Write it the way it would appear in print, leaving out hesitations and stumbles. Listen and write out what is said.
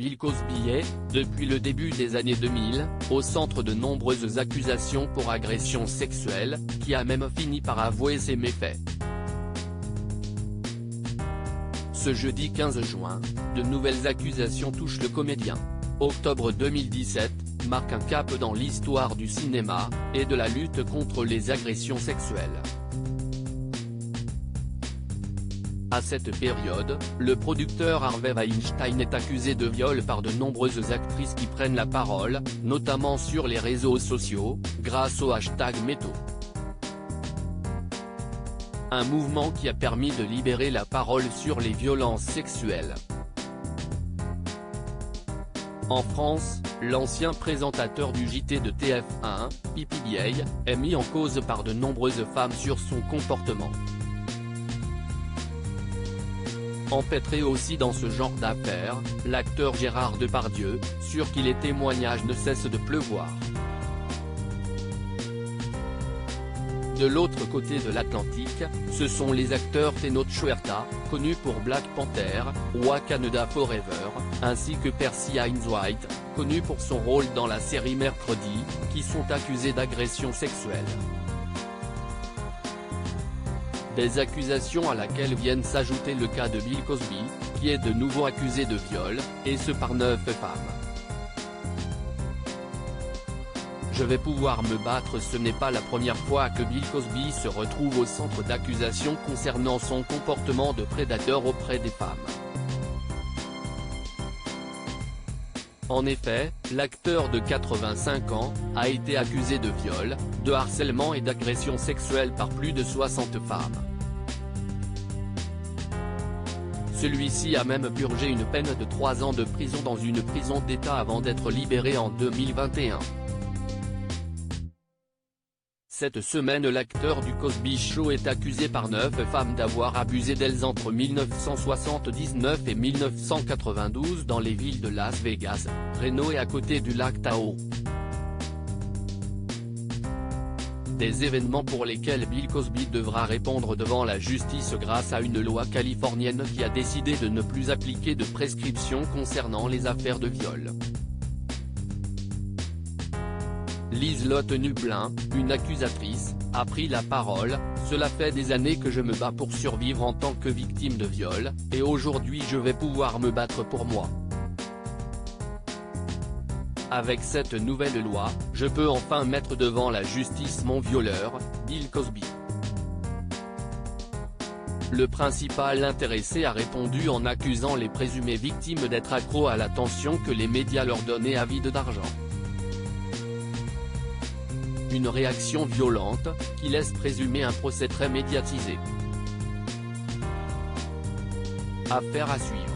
Bill Cosby est, depuis le début des années 2000, au centre de nombreuses accusations pour agression sexuelle, qui a même fini par avouer ses méfaits. Ce jeudi 15 juin, de nouvelles accusations touchent le comédien. Octobre 2017 marque un cap dans l'histoire du cinéma, et de la lutte contre les agressions sexuelles. À cette période, le producteur Harvey Weinstein est accusé de viol par de nombreuses actrices qui prennent la parole, notamment sur les réseaux sociaux, grâce au hashtag #MeToo. Un mouvement qui a permis de libérer la parole sur les violences sexuelles. En France, l'ancien présentateur du JT de TF1, PPDA, est mis en cause par de nombreuses femmes sur son comportement. Empêtré aussi dans ce genre d'affaires, l'acteur Gérard Depardieu, sur qui les témoignages ne cessent de pleuvoir. De l'autre côté de l'Atlantique, ce sont les acteurs Tenoch Huerta, connu pour Black Panther, Wakanda Forever, ainsi que Percy Hynes-White, connu pour son rôle dans la série Mercredi, qui sont accusés d'agression sexuelle. Des accusations à laquelle viennent s'ajouter le cas de Bill Cosby, qui est de nouveau accusé de viol, et ce par 9 femmes. Je vais pouvoir me battre. Ce n'est pas la première fois que Bill Cosby se retrouve au centre d'accusations concernant son comportement de prédateur auprès des femmes. En effet, l'acteur de 85 ans, a été accusé de viol, de harcèlement et d'agression sexuelle par plus de 60 femmes. Celui-ci a même purgé une peine de 3 ans de prison dans une prison d'État avant d'être libéré en 2021. Cette semaine, l'acteur du Cosby Show est accusé par 9 femmes d'avoir abusé d'elles entre 1979 et 1992 dans les villes de Las Vegas, Reno et à côté du lac Tahoe. Des événements pour lesquels Bill Cosby devra répondre devant la justice grâce à une loi californienne qui a décidé de ne plus appliquer de prescription concernant les affaires de viol. Liselotte Nublin, une accusatrice, a pris la parole. « Cela fait des années que je me bats pour survivre en tant que victime de viol, et aujourd'hui je vais pouvoir me battre pour moi. Avec cette nouvelle loi, je peux enfin mettre devant la justice mon violeur, Bill Cosby. » Le principal intéressé a répondu en accusant les présumées victimes d'être accros à l'attention que les médias leur donnaient avide d'argent. Une réaction violente, qui laisse présumer un procès très médiatisé. Affaire à suivre.